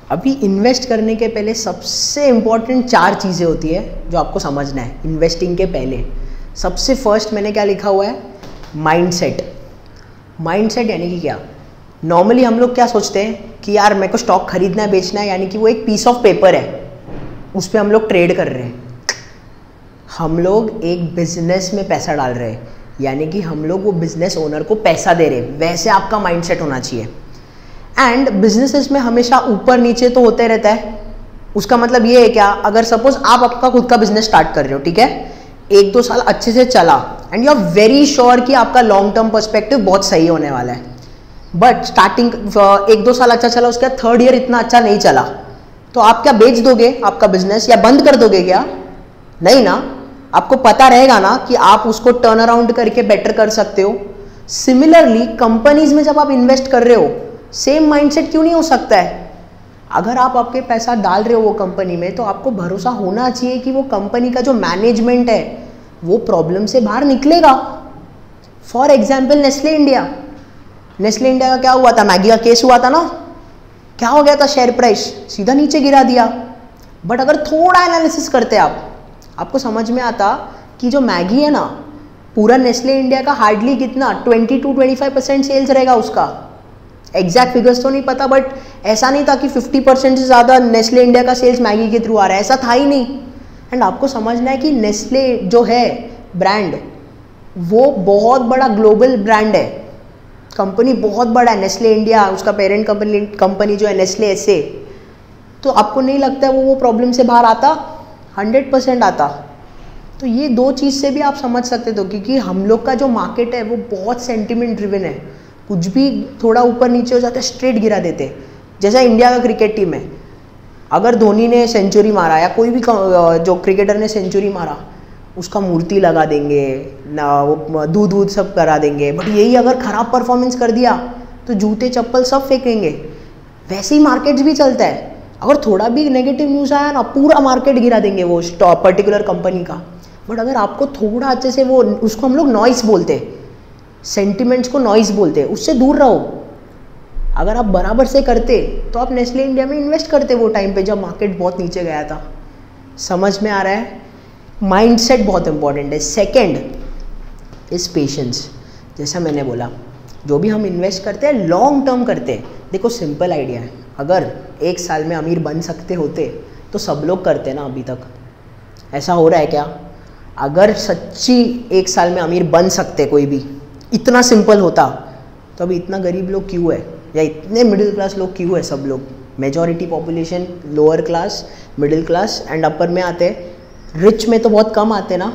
अभी इन्वेस्ट करने के पहले सबसे इम्पॉर्टेंट 4 चीज़ें होती है जो आपको समझना है इन्वेस्टिंग के पहले। सबसे फर्स्ट मैंने क्या लिखा हुआ है, माइंडसेट। माइंडसेट यानी कि क्या, नॉर्मली हम लोग क्या सोचते हैं कि यार मेरे को स्टॉक खरीदना है बेचना है, यानी कि वो एक पीस ऑफ पेपर है, उस पर हम लोग ट्रेड कर रहे हैं। हम लोग एक बिजनेस में पैसा डाल रहे हैं, यानी कि हम लोग वो बिजनेस ओनर को पैसा दे रहे हैं। वैसे आपका माइंडसेट होना चाहिए। एंड बिजनेसेस में हमेशा ऊपर नीचे तो होते रहता है। उसका मतलब ये है क्या, अगर सपोज आप आपका खुद का बिजनेस स्टार्ट कर रहे हो, ठीक है, 1-2 साल अच्छे से चला and you are very sure कि आपका लॉन्ग टर्म पर्सपेक्टिव बहुत सही होने वाला है, बट स्टार्टिंग 1-2 साल अच्छा चला, उसके बाद 3rd ईयर इतना अच्छा नहीं चला, तो आप क्या बेच दोगे आपका बिजनेस या बंद कर दोगे क्या? नहीं ना, आपको पता रहेगा ना कि आप उसको टर्न अराउंड करके बेटर कर सकते हो। सिमिलरली कंपनीज में जब आप इन्वेस्ट कर रहे हो, सेम माइंडसेट क्यों नहीं हो सकता है? अगर आप आपके पैसा डाल रहे हो वो कंपनी में, तो आपको भरोसा होना चाहिए कि वो कंपनी का जो मैनेजमेंट है वो प्रॉब्लम से बाहर निकलेगा। For example Nestle India. Nestle India का क्या हुआ था, मैगी का केस हुआ था ना, क्या हो गया था, शेयर प्राइस सीधा नीचे गिरा दिया। बट अगर थोड़ा एनालिसिस करते आपको समझ में आता कि जो मैगी है ना, पूरा नेस्ले इंडिया का हार्डली कितना 20-25% सेल्स रहेगा उसका। एग्जैक्ट फिगर्स तो नहीं पता, बट ऐसा नहीं था कि 50% से ज़्यादा नेस्ले इंडिया का सेल्स मैगी के थ्रू आ रहा है, ऐसा था ही नहीं। एंड आपको समझना है कि नेस्ले जो है ब्रांड, वो बहुत बड़ा ग्लोबल ब्रांड है, कंपनी बहुत बड़ा है। नेस्ले इंडिया उसका पेरेंट कंपनी जो है नेस्ले एसए। तो आपको नहीं लगता है वो प्रॉब्लम से बाहर आता? 100% आता। तो ये 2 चीज़ से भी आप समझ सकते हो, क्योंकि हम लोग का जो मार्केट है वो बहुत सेंटिमेंट ड्रिवन है। कुछ भी थोड़ा ऊपर नीचे हो जाता है स्ट्रेट गिरा देते। जैसा इंडिया का क्रिकेट टीम है, अगर धोनी ने सेंचुरी मारा या कोई भी जो क्रिकेटर ने सेंचुरी मारा, उसका मूर्ति लगा देंगे ना, वो दूध सब करा देंगे। बट यही अगर ख़राब परफॉर्मेंस कर दिया तो जूते चप्पल सब फेंकेंगे। वैसे ही मार्केट्स भी चलता है, अगर थोड़ा भी नेगेटिव न्यूज़ आया ना, पूरा मार्केट गिरा देंगे वो पर्टिकुलर कंपनी का। बट अगर आपको थोड़ा अच्छे से वो, उसको हम लोग नॉइस बोलते हैं, सेंटिमेंट्स को नॉइस बोलते हैं, उससे दूर रहो। अगर आप बराबर से करते तो आप नेस्ले इंडिया में इन्वेस्ट करते वो टाइम पे जब मार्केट बहुत नीचे गया था। समझ में आ रहा है? माइंडसेट बहुत इंपॉर्टेंट है। Second is patience. जैसा मैंने बोला, जो भी हम इन्वेस्ट करते हैं लॉन्ग टर्म करते हैं। देखो सिंपल आइडिया है, अगर 1 साल में अमीर बन सकते होते तो सब लोग करते ना अभी तक। ऐसा हो रहा है क्या? अगर सच्ची 1 साल में अमीर बन सकते कोई भी, इतना सिंपल होता, तो अभी इतना गरीब लोग क्यों है, या इतने मिडिल क्लास लोग क्यों है? सब लोग, majority population lower class, middle class and upper में आते, रिच में तो बहुत कम आते ना।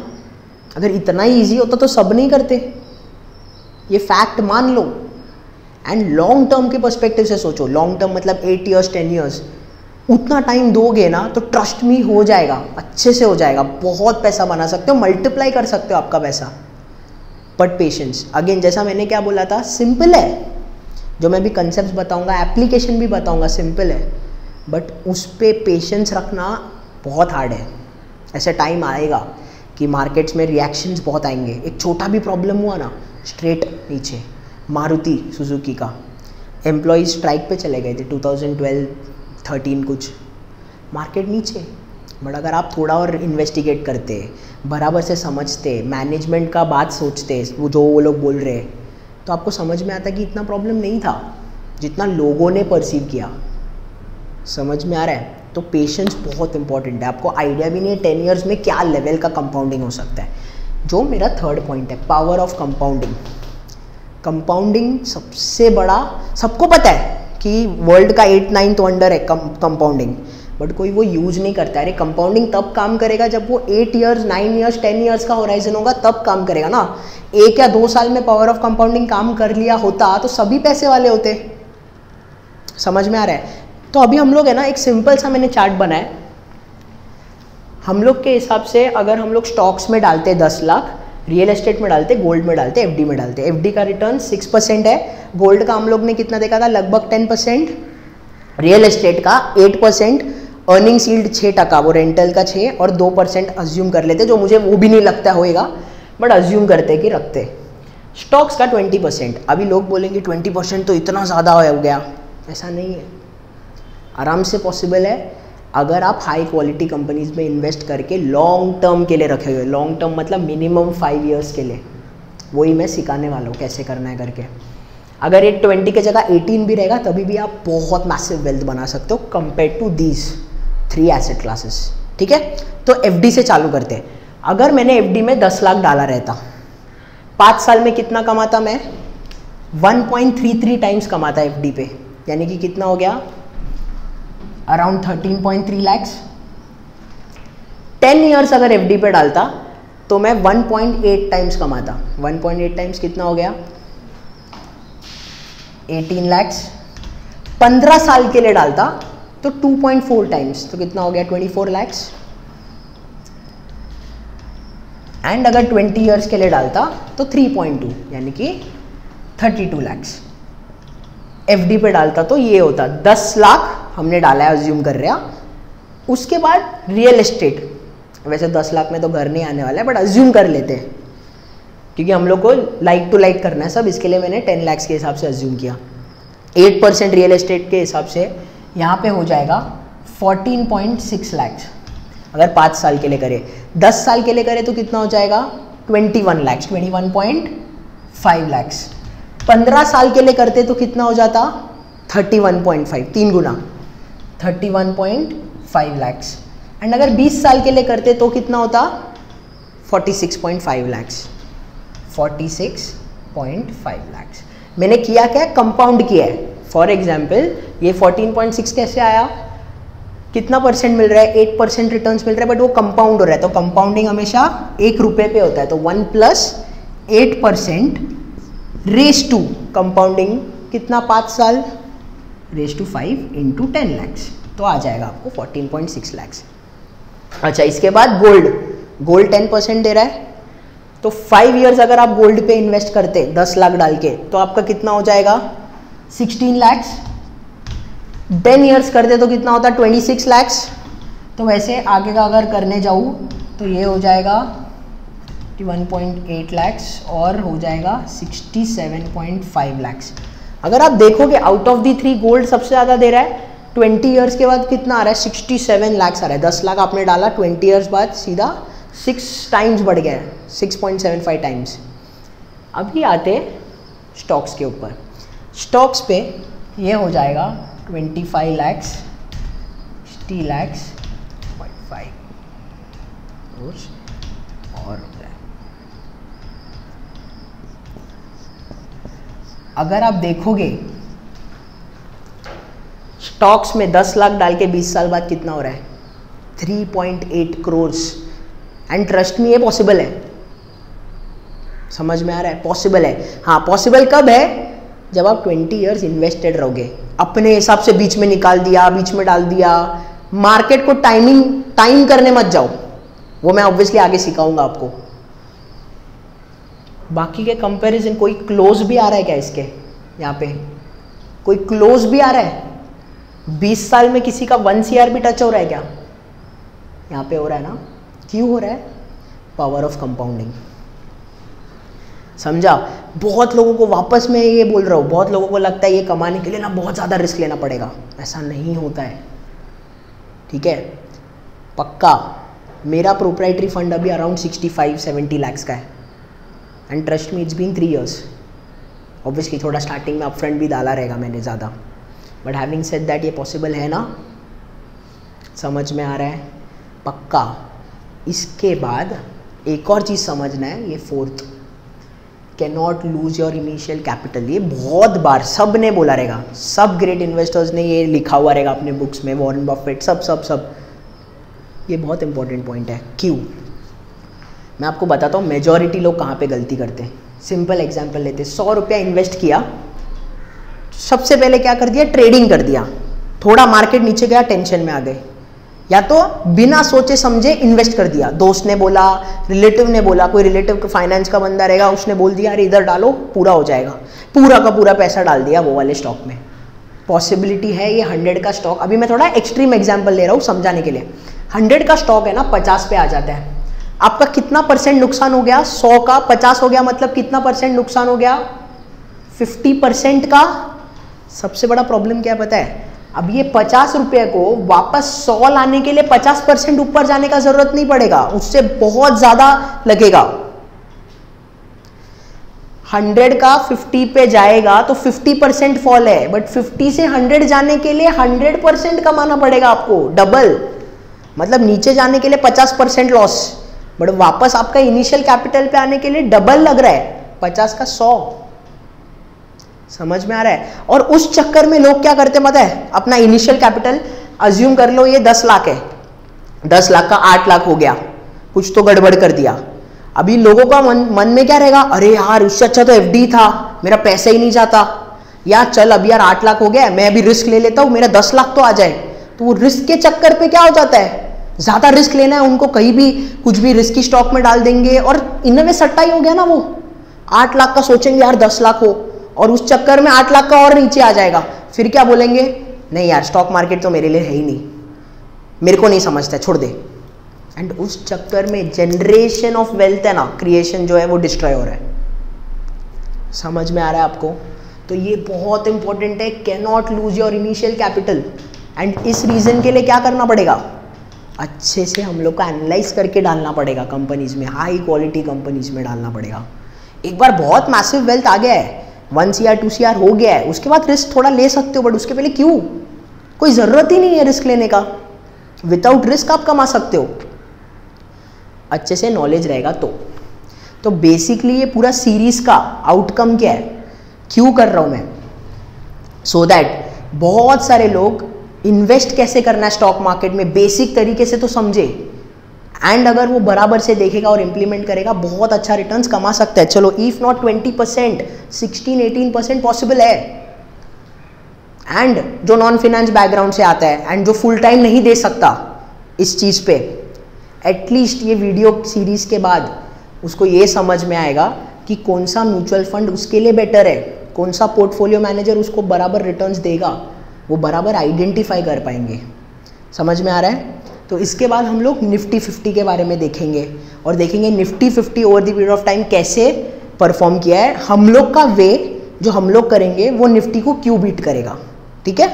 अगर इतना ही ईजी होता तो सब नहीं करते, ये फैक्ट मान लो। एंड लॉन्ग टर्म के पर्सपेक्टिव से सोचो, लॉन्ग टर्म मतलब 8 ईयर्स 10 ईयर्स, उतना टाइम दोगे ना तो ट्रस्ट मी हो जाएगा, अच्छे से हो जाएगा, बहुत पैसा बना सकते हो, मल्टीप्लाई कर सकते हो आपका पैसा। बट पेशेंस, अगेन जैसा मैंने क्या बोला था, सिंपल है, जो मैं भी कंसेप्ट बताऊंगा, एप्लीकेशन भी बताऊंगा, सिंपल है, बट उस पर पेशेंस रखना बहुत हार्ड है। ऐसे टाइम आएगा कि मार्केट्स में रिएक्शंस बहुत आएंगे। एक छोटा भी प्रॉब्लम हुआ ना, स्ट्रेट नीचे। मारुति सुजुकी का एम्प्लॉयज़ स्ट्राइक पे चले गए थे 2012-13 कुछ, मार्केट नीचे। बट अगर आप थोड़ा और इन्वेस्टिगेट करते, बराबर से समझते, मैनेजमेंट का बात सोचते, वो जो वो लोग बोल रहे हैं, तो आपको समझ में आता कि इतना प्रॉब्लम नहीं था जितना लोगों ने परसीव किया। समझ में आ रहा है? तो पेशेंस बहुत इंपॉर्टेंट है। आपको आइडिया भी नहीं है 10 ईयर्स में क्या लेवल का कंपाउंडिंग हो सकता है। जो मेरा 3rd पॉइंट है, पावर ऑफ कंपाउंडिंग। कंपाउंडिंग सबसे बड़ा, सबको पता है कि वर्ल्ड का 8-9th वंडर है कंपाउंडिंग, बट कोई वो यूज नहीं करता है। अरे कंपाउंडिंग तब काम करेगा जब वो 8 ईयर्स 9 ईयर्स 10 ईयर्स का होराइजन होगा, तब काम करेगा ना। 1 या 2 साल में पावर ऑफ कंपाउंडिंग काम कर लिया होता तो सभी पैसे वाले होते। समझ में आ रहा है? तो अभी हम लोग है ना, एक सिंपल सा मैंने चार्ट बनाया। हम लोग के हिसाब से अगर हम लोग स्टॉक्स में डालते 10 लाख, रियल एस्टेट में डालते, गोल्ड में डालते, एफडी में डालते। एफडी का रिटर्न 6% है, गोल्ड का हम लोग ने कितना देखा था, लगभग 10%, रियल एस्टेट का 8%, अर्निंग्स यील्ड 6%, वो रेंटल का 6% और 2% अज्यूम कर लेते, जो मुझे वो भी नहीं लगता होएगा, बट अज्यूम करते कि रखते। स्टॉक्स का 20%। अभी लोग बोलेंगे 20% तो इतना ज़्यादा हो गया, ऐसा नहीं है। आराम से पॉसिबल है अगर आप हाई क्वालिटी कंपनीज में इन्वेस्ट करके लॉन्ग टर्म के लिए रखे हुए। लॉन्ग टर्म मतलब मिनिमम 5 years के लिए। वही मैं सिखाने वाला हूँ कैसे करना है करके। अगर ये 20 की जगह 18 भी रहेगा तभी भी आप बहुत मैसिव वेल्थ बना सकते हो compare to these 3 asset classes. ठीक है, तो एफडी से चालू करते हैं। अगर मैंने एफडी में 10 लाख डाला रहता, 5 साल में कितना कमाता मैं? 1.33 टाइम्स कमाता एफडी पे, यानी कि कितना हो गया? Around 13.3 lakhs। 10 years अगर एफडी पे डालता तो मैं 1.8 टाइम्स कमाता। 1.8 टाइम्स कितना हो गया? 18 lakhs। 15 साल के लिए डालता तो 2.4 टाइम्स, तो कितना हो गया? 24 lakhs। एंड अगर 20 years के लिए डालता तो 3.2 यानी कि 32 lakhs। एफडी पे डालता तो ये होता 10 लाख हमने डाला है, अज्यूम कर रहा। उसके बाद रियल एस्टेट, वैसे 10 लाख में तो घर नहीं आने वाला है बट अज्यूम कर लेते हैं क्योंकि हम लोग को लाइक टू लाइक करना है सब, इसके लिए मैंने 10 lakhs के हिसाब से अज्यूम किया। 8% रियल एस्टेट के हिसाब से यहाँ पे हो जाएगा 14.6 lakhs। अगर 5 साल के लिए करे, 10 साल के लिए करे तो कितना हो जाएगा? 21 lakhs, 21.5 lakhs। 15 साल के लिए करते तो कितना हो जाता? 31.5, 3 गुना, 31.5 lakhs। एंड अगर 20 साल के लिए करते तो कितना होता? 46.5 lakhs, 46.5 lakhs। मैंने किया क्या? कंपाउंड किया है। फॉर एग्जाम्पल ये 14.6 कैसे आया? कितना परसेंट मिल रहा है? 8% रिटर्न्स मिल रहा है, बट वो कंपाउंड हो रहा है, तो कंपाउंडिंग हमेशा 1 रुपये पे होता है। तो 1 + 8% रेस टू कंपाउंडिंग कितना? 5 साल रेस टू 5 × 10 lakhs, तो आ जाएगा आपको 14.6 lakhs। अच्छा, इसके बाद गोल्ड। गोल्ड 10% दे रहा है, तो 5 years अगर आप गोल्ड पे इन्वेस्ट करते 10 लाख डाल के तो आपका कितना हो जाएगा? 16 lakhs। 10 years करते तो कितना होता? 26 lakhs। तो वैसे आगे का अगर करने जाऊँ तो ये हो जाएगा 1.8 lakhs और हो जाएगा 67.5 lakhs। अगर आप देखोगे आउट ऑफ दी 3 गोल्ड सबसे ज़्यादा दे रहा है। 20 years के बाद कितना आ रहा है? 67 lakhs आ रहा है। 10 लाख आपने डाला, 20 years बाद सीधा 6 टाइम्स बढ़ गया है, 6.75 टाइम्स। अभी आते स्टॉक्स के ऊपर। स्टॉक्स पे ये हो जाएगा 25 lakhs, 60 lakhs, 0.5 और हो जाए। अगर आप देखोगे स्टॉक्स में 10 लाख डाल के 20 साल बाद कितना हो रहा है? 3.8 crores। एंड ट्रस्ट में ये पॉसिबल है। समझ में आ रहा है? पॉसिबल है। हाँ, पॉसिबल कब है? जब आप 20 years इन्वेस्टेड रहोगे, अपने हिसाब से बीच में निकाल दिया, बीच में डाल दिया। मार्केट को टाइम करने मत जाओ, वो मैं ऑब्वियसली आगे सिखाऊंगा आपको। बाकी के कंपैरिजन कोई क्लोज भी आ रहा है क्या इसके? यहाँ पे कोई क्लोज भी आ रहा है? 20 साल में किसी का 1 CR भी टच हो रहा है क्या? यहाँ पे हो रहा है ना? क्यों हो रहा है? Power of compounding. समझा? बहुत लोगों को, वापस मैं ये बोल रहा हूँ, बहुत लोगों को लगता है ये कमाने के लिए ना बहुत ज़्यादा रिस्क लेना पड़ेगा। ऐसा नहीं होता है, ठीक है? पक्का मेरा प्रोप्राइटरी फंड अभी अराउंड 65-70 lakhs का है। And trust me, it's been 3 years। Obviously थोड़ा स्टार्टिंग में अपफ्रंट भी डाला रहेगा मैंने ज़्यादा, बट हैविंग सेड दैट ये पॉसिबल है ना? समझ में आ रहा है? पक्का। इसके बाद एक और चीज़ समझना है, ये 4th, can not lose your initial capital. ये बहुत बार सब ने बोला रहेगा, सब ग्रेट इन्वेस्टर्स ने ये लिखा हुआ रहेगा अपने बुक्स में, वॉरेन बफेट, सब। ये बहुत इंपॉर्टेंट पॉइंट है। क्यों? मैं आपको बताता हूँ मेजॉरिटी लोग कहाँ पे गलती करते हैं। सिंपल एग्जांपल लेते हैं। 100 रुपया इन्वेस्ट किया, सबसे पहले क्या कर दिया? ट्रेडिंग कर दिया। थोड़ा मार्केट नीचे गया, टेंशन में आ गए, या तो बिना सोचे समझे इन्वेस्ट कर दिया। दोस्त ने बोला, रिलेटिव ने बोला, कोई रिलेटिव फाइनेंस का बंदा रहेगा, उसने बोल दिया अरे इधर डालो पूरा हो जाएगा, पूरा का पूरा पैसा डाल दिया वो वाले स्टॉक में। पॉसिबिलिटी है ये 100 का स्टॉक, अभी मैं थोड़ा एक्सट्रीम एग्जांपल ले रहा हूँ समझाने के लिए। 100 का स्टॉक है ना, 50 पे आ जाता है, आपका कितना % नुकसान हो गया? 100 का 50 हो गया, मतलब कितना % नुकसान हो गया? 50% का। सबसे बड़ा प्रॉब्लम क्या पता है? अब ये 50 रुपये को वापस 100 लाने के लिए 50% ऊपर जाने का जरूरत नहीं पड़ेगा, उससे बहुत ज्यादा लगेगा। 100 का 50 पे जाएगा तो 50% फॉल है, बट 50 से 100 जाने के लिए 100% कमाना पड़ेगा आपको, डबल। मतलब नीचे जाने के लिए 50% लॉस, बट वापस आपका इनिशियल कैपिटल पे आने के लिए डबल लग रहा है, 50 का 100। समझ में आ रहा है? और उस चक्कर में लोग क्या करते हैं पता है, अपना इनिशियल कैपिटल अज्यूम कर लो ये 10 लाख है, 10 लाख का 8 लाख हो गया, कुछ तो गड़बड़ कर दिया। अभी लोगों का मन में क्या रहेगा, अरे यार उससे अच्छा तो एफडी था, मेरा पैसा ही नहीं जाता, यार चल अभी यार 8 लाख हो गया, मैं अभी रिस्क ले लेता हूं, मेरा 10 लाख तो आ जाए। तो वो रिस्क के चक्कर पे क्या हो जाता है, ज्यादा रिस्क लेना है उनको, कहीं भी कुछ भी रिस्की स्टॉक में डाल देंगे, और इनमें सट्टा ही हो गया ना। वो 8 लाख का सोचेंगे यार 10 लाख हो, और उस चक्कर में 8 लाख का और नीचे आ जाएगा, फिर क्या बोलेंगे, नहीं यार स्टॉक मार्केट तो मेरे लिए है ही नहीं, मेरे को नहीं समझता, छोड़ दे। एंड उस चक्कर में जनरेशन ऑफ वेल्थ है ना, क्रिएशन जो है वो डिस्ट्रॉय हो रहा है। समझ में आ रहा है आपको? तो ये बहुत इंपॉर्टेंट है, can not lose your initial capital. And इस रीजन के लिए क्या करना पड़ेगा, अच्छे से हम लोग को एनालाइज करके डालना पड़ेगा कंपनीज में, हाई क्वालिटी कंपनीज में डालना पड़ेगा। एक बार बहुत मैसिव वेल्थ आ गया है, 1 CR 2 CR हो गया है, उसके बाद रिस्क थोड़ा ले सकते हो, बट उसके पहले क्यों, कोई ज़रूरत ही नहीं है रिस्क लेने का। विदाउट रिस्क आप कमा सकते हो, अच्छे से नॉलेज रहेगा तो बेसिकली ये पूरा सीरीज का आउटकम क्या है, क्यों कर रहा हूँ मैं, सो दैट बहुत सारे लोग इन्वेस्ट कैसे करना है स्टॉक मार्केट में बेसिक तरीके से तो समझे, एंड अगर वो बराबर से देखेगा और इम्प्लीमेंट करेगा बहुत अच्छा रिटर्न्स कमा सकता है। चलो इफ नॉट 20%, 16-18% पॉसिबल है। एंड जो नॉन फाइनेंस बैकग्राउंड से आता है एंड जो फुल टाइम नहीं दे सकता इस चीज़ पे, एटलीस्ट ये वीडियो सीरीज के बाद उसको ये समझ में आएगा कि कौन सा म्यूचुअल फंड उसके लिए बेटर है, कौन सा पोर्टफोलियो मैनेजर उसको बराबर रिटर्न्स देगा, वो बराबर आइडेंटिफाई कर पाएंगे। समझ में आ रहा है? तो इसके बाद हम लोग निफ्टी 50 के बारे में देखेंगे, और देखेंगे Nifty 50 over the period of time कैसे परफॉर्म किया है। हम लोग का वे जो हम लोग करेंगे वो निफ्टी को क्यों बीट करेगा। ठीक है?